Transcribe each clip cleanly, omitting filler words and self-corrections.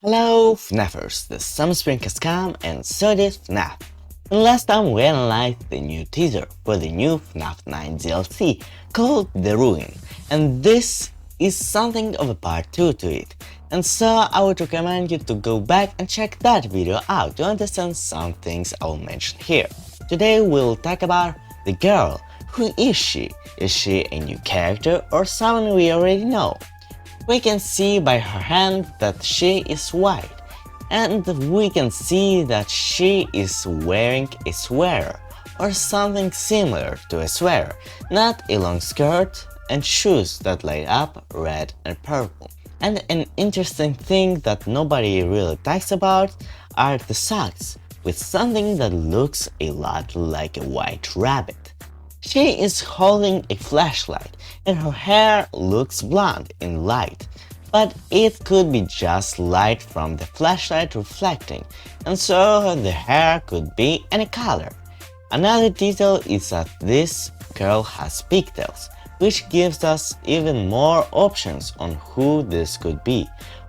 Hello FNAFers, the summer spring has come and so did FNAF. And last time we analyzed the new teaser for the new FNAF 9 DLC called The Ruin, and this is something of a part 2 to it, and so I would recommend you to go back and check that video out to understand some things I will mention here. Today we'll talk about the girl. Who is she? Is she a new character or someone we already know? We can see by her hand that she is white, and we can see that she is wearing a sweater or something similar to a sweater, not a long skirt, and shoes that light up red and purple. And an interesting thing that nobody really talks about are the socks, with something that looks a lot like a white rabbit. She is holding a flashlight and her hair looks blonde in light, but it could be just light from the flashlight reflecting, and so the hair could be any color. Another detail is that this girl has pigtails, which gives us even more options on who this could be.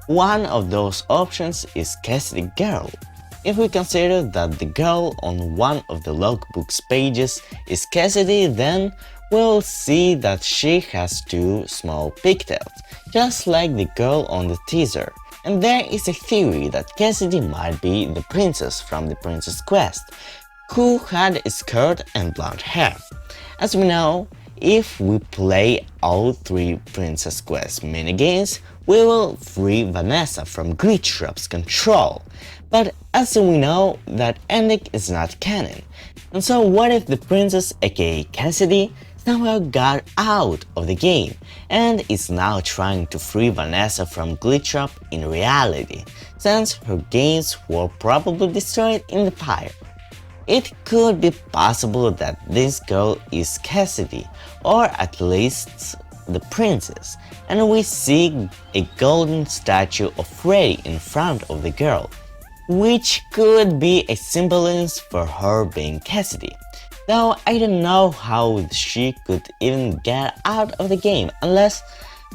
One of those options is Cassidy Girl. If we consider that the girl on one of the logbook's pages is Cassidy, then we'll see that she has two small pigtails, just like the girl on the teaser. And there is a theory that Cassidy might be the princess from the Princess Quest, who had a skirt and blonde hair. As we know, if we play all three Princess Quest minigames, we will free Vannesa from Glitchtrap's control. But as we know, that ending is not canon. And so what if the princess, aka Cassidy, somehow got out of the game and is now trying to free Vannesa from Glitchtrap in reality, since her games were probably destroyed in the fire? It could be possible that this girl is Cassidy, or at least the princess, and we see a golden statue of Freddy in front of the girl, which could be a semblance for her being Cassidy. Though I don't know how she could even get out of the game unless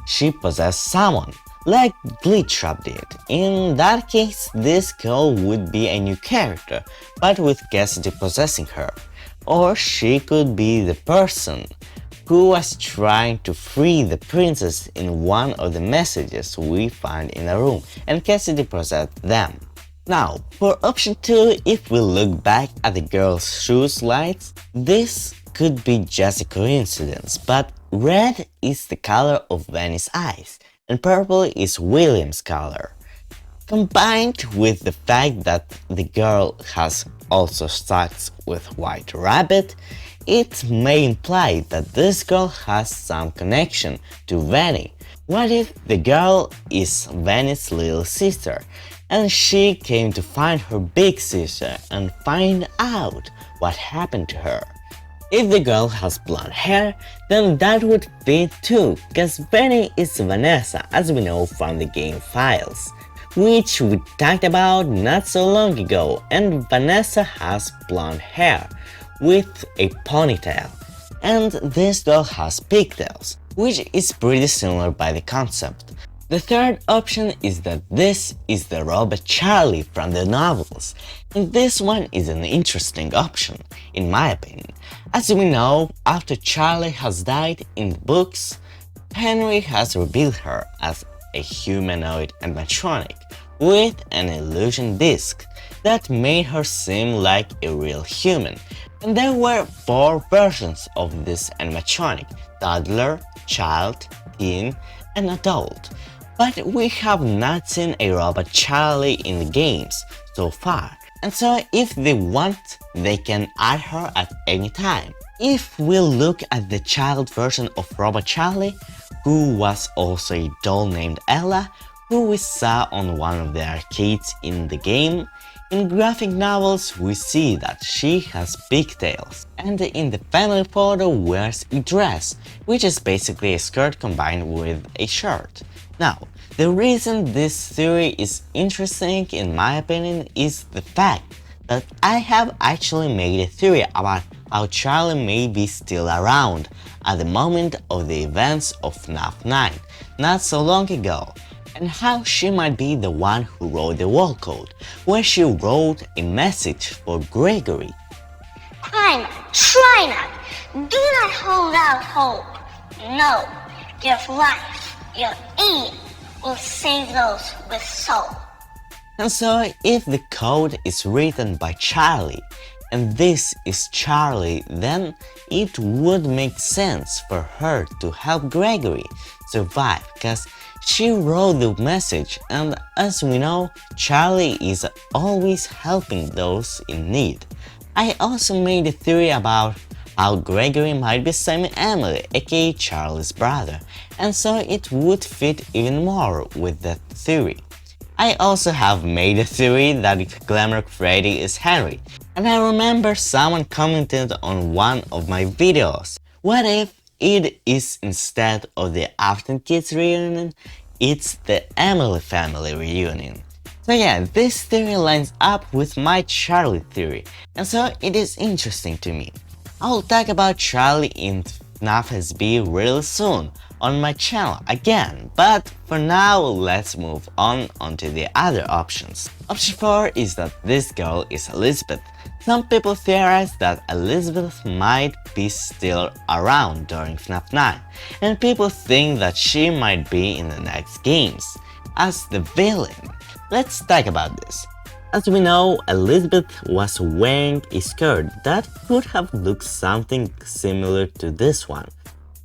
she possessed someone, like Glitchtrap did. In that case, this girl would be a new character, but with Cassidy possessing her. Or she could be the person who was trying to free the princess in one of the messages we find in a room, and Cassidy possessed them. Now, for option 2, if we look back at the girl's shoes lights, this could be just a coincidence, but red is the color of Vanny's eyes, and purple is William's color. Combined with the fact that the girl has also socks with white rabbit, it may imply that this girl has some connection to Vanny. What if the girl is Vanny's little sister, and she came to find her big sister and find out what happened to her? If the girl has blonde hair, then that would fit too, cause Vanny is Vannesa, as we know from the game files, which we talked about not so long ago, and Vannesa has blonde hair with a ponytail, and this girl has pigtails, which is pretty similar by the concept. The third option is that this is the robot Charlie from the novels, and this one is an interesting option, in my opinion. As we know, after Charlie has died in the books, Henry has revealed her as a humanoid animatronic with an illusion disc that made her seem like a real human. And there were 4 versions of this animatronic: toddler, child, teen, and adult. But we have not seen a robot Charlie in the games so far, and so if they want, they can add her at any time. If we look at the child version of Robot Charlie, who was also a doll named Ella, who we saw on one of the arcades in the game, in graphic novels we see that she has pigtails, and in the family photo wears a dress, which is basically a skirt combined with a shirt. Now, the reason this theory is interesting in my opinion is the fact that I have actually made a theory about how Charlie may be still around at the moment of the events of FNAF 9, not so long ago, and how she might be the one who wrote the wall code, where she wrote a message for Gregory. Try not. Do not hold out hope. No, give life. Your aim will save those with soul. And so if the code is written by Charlie, and this is Charlie, then it would make sense for her to help Gregory survive, because she wrote the message, and as we know, Charlie is always helping those in need. I also made a theory about how Gregory might be Emily, aka Charlie's brother, and so it would fit even more with that theory. I also have made a theory that Glamour Freddy is Henry, and I remember someone commented on one of my videos. What if it is, instead of the Afton Kids reunion, it's the Emily family reunion? So yeah, this theory lines up with my Charlie theory, and so it is interesting to me. I'll talk about Charlie in FNAF SB really soon on my channel again, but for now let's move on to the other options. Option 4 is that this girl is Elizabeth. Some people theorize that Elizabeth might be still around during FNAF 9, and people think that she might be in the next games as the villain. Let's talk about this. As we know, Elizabeth was wearing a skirt that could have looked something similar to this one,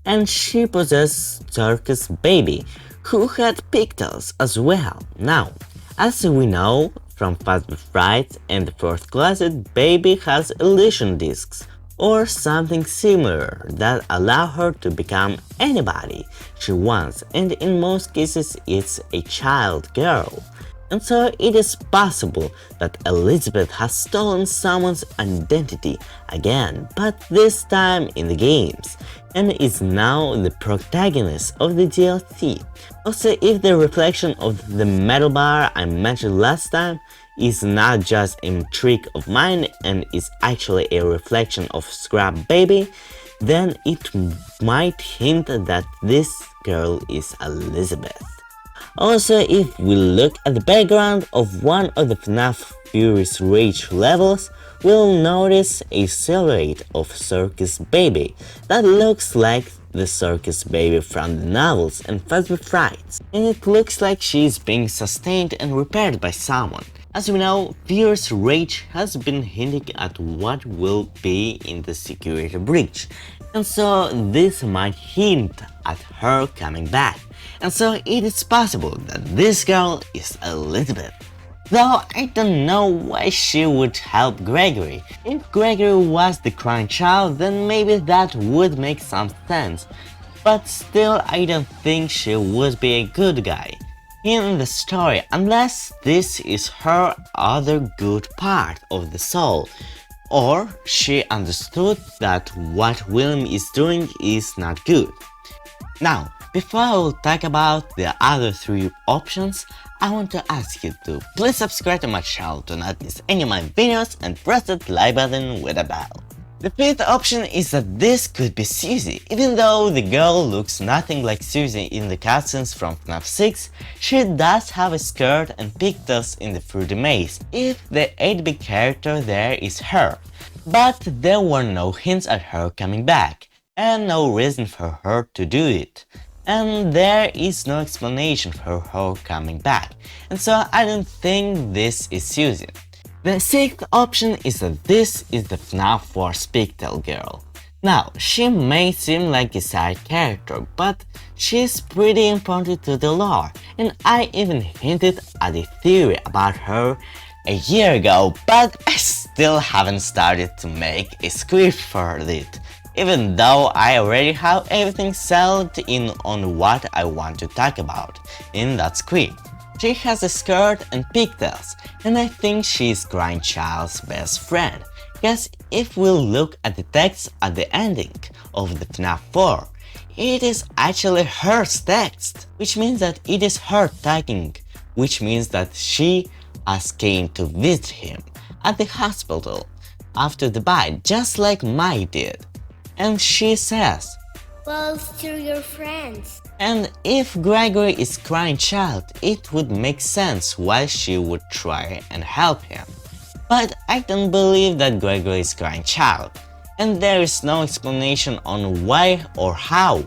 and she possessed Circus Baby, who had pigtails as well. Now, as we know from FNAF Fright and the fourth closet, Baby has illusion discs or something similar that allow her to become anybody she wants, and in most cases it's a child girl. And so it is possible that Elizabeth has stolen someone's identity again, but this time in the games, and is now the protagonist of the DLC. Also, if the reflection of the metal bar I mentioned last time is not just a trick of mine and is actually a reflection of Scrap Baby, then it might hint that this girl is Elizabeth. Also, if we look at the background of one of the FNAF Furious Rage levels, we'll notice a silhouette of Circus Baby that looks like the Circus Baby from the novels and FNAF Frights, and it looks like she's being sustained and repaired by someone. As we know, Furious Rage has been hinting at what will be in the security breach, and so this might hint at her coming back. And so it is possible that this girl is Elizabeth. Though I don't know why she would help Gregory. If Gregory was the crying child, then maybe that would make some sense. But still, I don't think she would be a good guy in the story, unless this is her other good part of the soul, or she understood that what William is doing is not good. Now, before I will talk about the other three options, I want to ask you to please subscribe to my channel to not miss any of my videos and press that like button with a bell. The fifth option is that this could be Susie. Even though the girl looks nothing like Susie in the cutscenes from FNAF 6, she does have a skirt and pigtails in the Fruity Maze, if the 8-bit character there is her. But there were no hints at her coming back, and no reason for her to do it. And there is no explanation for her coming back, and so I don't think this is Susie. The sixth option is that this is the FNAF 4 Pigtails Girl. Now, she may seem like a side character, but she's pretty important to the lore, and I even hinted at a theory about her a year ago, but I still haven't started to make a script for it, even though I already have everything settled in on what I want to talk about in that script. She has a skirt and pigtails, and I think she's Crying Child's best friend, because if we look at the text at the ending of the FNAF 4, it is actually her text, which means that it is her talking, which means that she has came to visit him at the hospital after the bite, just like Mai did. And she says, both to your friends. And if Gregory is crying child, it would make sense why she would try and help him. But I don't believe that Gregory is crying child, and there is no explanation on why or how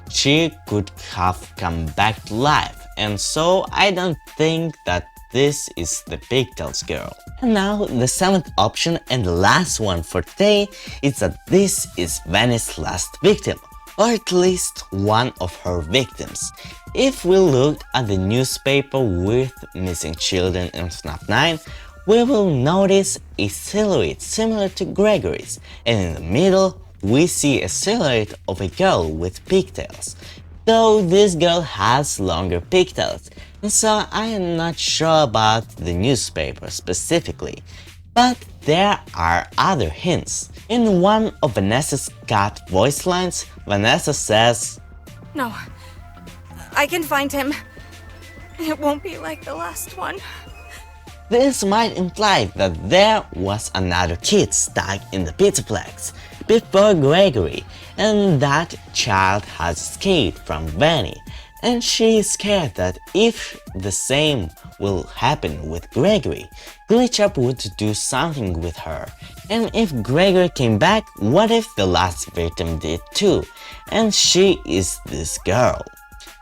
she could have come back to life, and so I don't think that this is the Pigtails Girl. And now the 7th option and the last one for today is that this is Vanny's last victim, or at least one of her victims. If we look at the newspaper with missing children in FNAF 9, we will notice a silhouette similar to Gregory's, and in the middle we see a silhouette of a girl with pigtails, though this girl has longer pigtails, and so I am not sure about the newspaper specifically. But there are other hints. In one of Vanessa's cat voice lines, Vannesa says, No, I can find him. It won't be like the last one. This might imply that there was another kid stuck in the Pizzaplex before Gregory, and that child has escaped from Vanny, and she is scared that if the same will happen with Gregory, Glitchup would do something with her. And if Gregory came back, what if the last victim did too, and she is this girl?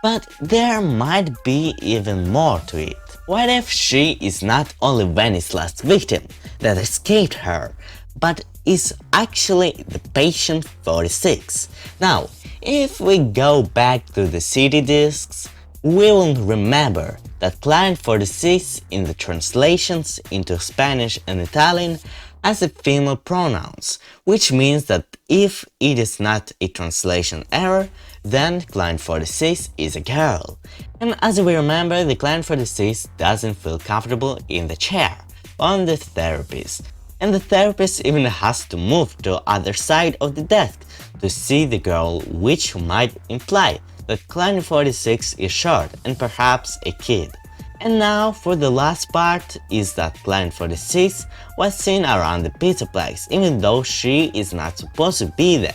But there might be even more to it. What if she is not only Vanny's last victim that escaped her, but is actually the patient 46? Now, if we go back to the CD discs, we will remember that Client 46 in the translations into Spanish and Italian has a female pronouns, which means that if it is not a translation error, then Client 46 is a girl. And as we remember, the Client 46 doesn't feel comfortable in the chair on the therapist, and the therapist even has to move to the other side of the desk to see the girl, which might imply that Client 46 is short and perhaps a kid. And now for the last part is that Client 46 was seen around the Pizzaplex even though she is not supposed to be there.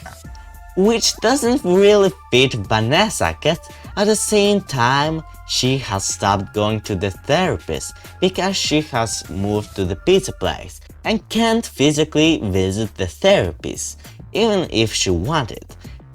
Which doesn't really fit Vannesa, cause at the same time she has stopped going to the therapist because she has moved to the Pizzaplex and can't physically visit the therapist even if she wanted.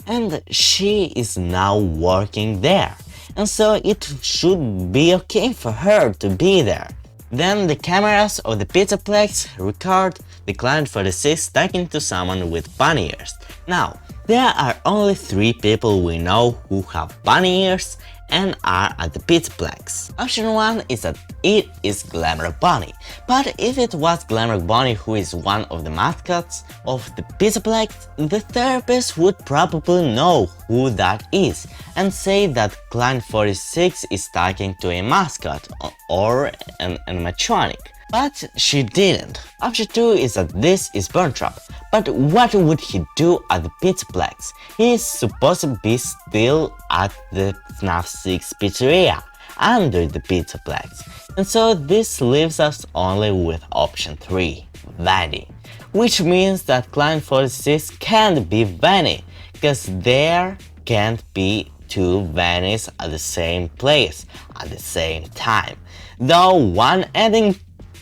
And she is now working there, and so it should be okay for her to be there. Then the cameras of the Pizzaplex record the Client 46 talking to someone with bunny ears. Now, there are only 3 people we know who have bunny ears and are at the Pizzaplex. Option 1 is that it is Glamrock Bunny, but if it was Glamrock Bunny who is one of the mascots of the Pizzaplex, the therapist would probably know who that is and say that Client 46 is talking to a mascot or an animatronic. But she didn't. Option 2 is that this is Burntrap, but what would he do at the Pizzaplex? He is supposed to be still at the FNAF 6 pizzeria, under the Pizzaplex, and so this leaves us only with option 3, Vanny, which means that Client 46 can't be Vanny, cause there can't be 2 Vannys at the same place at the same time, though one ending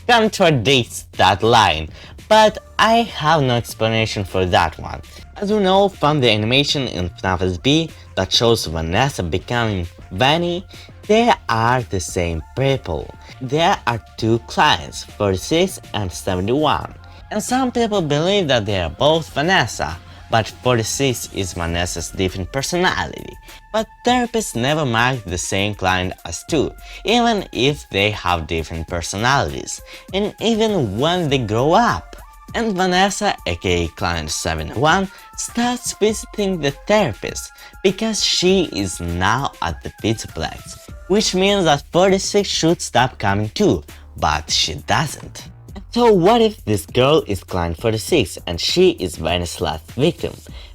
contradicts that line, but I have no explanation for that one. As we know from the animation in FNAF SB that shows Vannesa becoming Vanny, they are the same people. There are 2 clients, 46 and 71, and some people believe that they are both Vannesa, but 46 is Vanessa's different personality. But therapists never mark the same client as 2, even if they have different personalities, and even when they grow up. And Vannesa, aka Client 71, starts visiting the therapist because she is now at the Pizzaplex, which means that 46 should stop coming too, but she doesn't. So what if this girl is Client 46 and she is Vanny's last victim?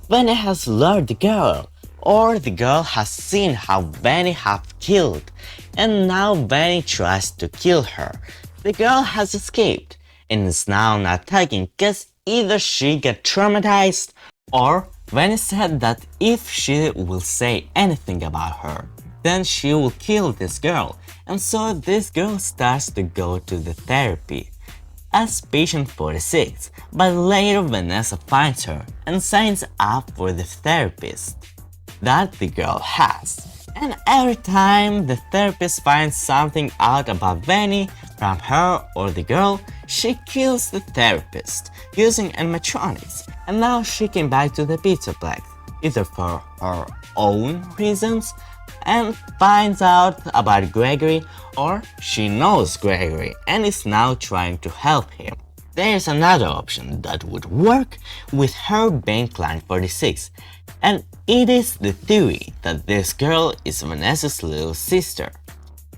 Vanny has lured the girl, or the girl has seen how Vanny have killed, and now Vanny tries to kill her. The girl has escaped and is now not talking because either she got traumatized or Vanny said that if she will say anything about her, then she will kill this girl, and so this girl starts to go to the therapy as patient 46, but later Vannesa finds her and signs up for the therapist that the girl has. And every time the therapist finds something out about Vanny from her or the girl, she kills the therapist using animatronics, and now she came back to the pizza place, either for her own reasons and finds out about Gregory, or she knows Gregory and is now trying to help him. There's another option that would work with her being Client 46, and it is the theory that this girl is Vanessa's little sister.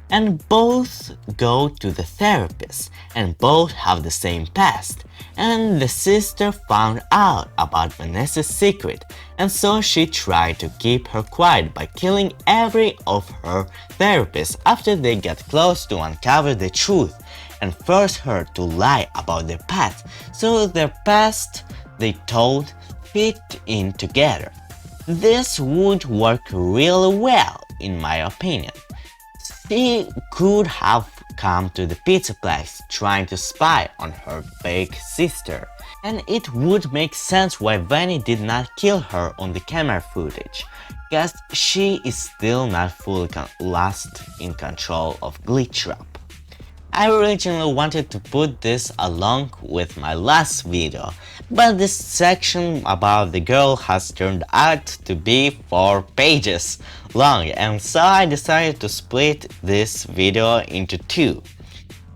And both go to the therapist, and both have the same past, and the sister found out about Vanessa's secret, and so she tried to keep her quiet by killing every of her therapists after they got close to uncover the truth and forced her to lie about their past, so their past they told fit in together. This would work really well in my opinion. She could have come to the pizza place trying to spy on her fake sister, and it would make sense why Vanny did not kill her on the camera footage, because she is still not fully lost in control of Glitchtrap. I originally wanted to put this along with my last video, but this section about the girl has turned out to be 4 pages long, and so I decided to split this video into 2.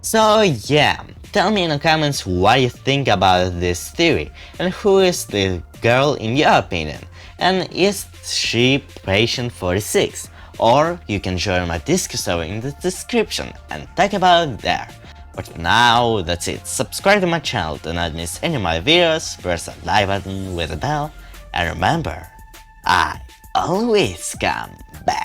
So yeah, tell me in the comments what you think about this theory, and who is the girl in your opinion, and is she Patient 46? Or you can join my Discord server in the description and talk about it there. But for now, that's it. Subscribe to my channel to not miss any of my videos, press that like button with a bell, and remember, I always come back.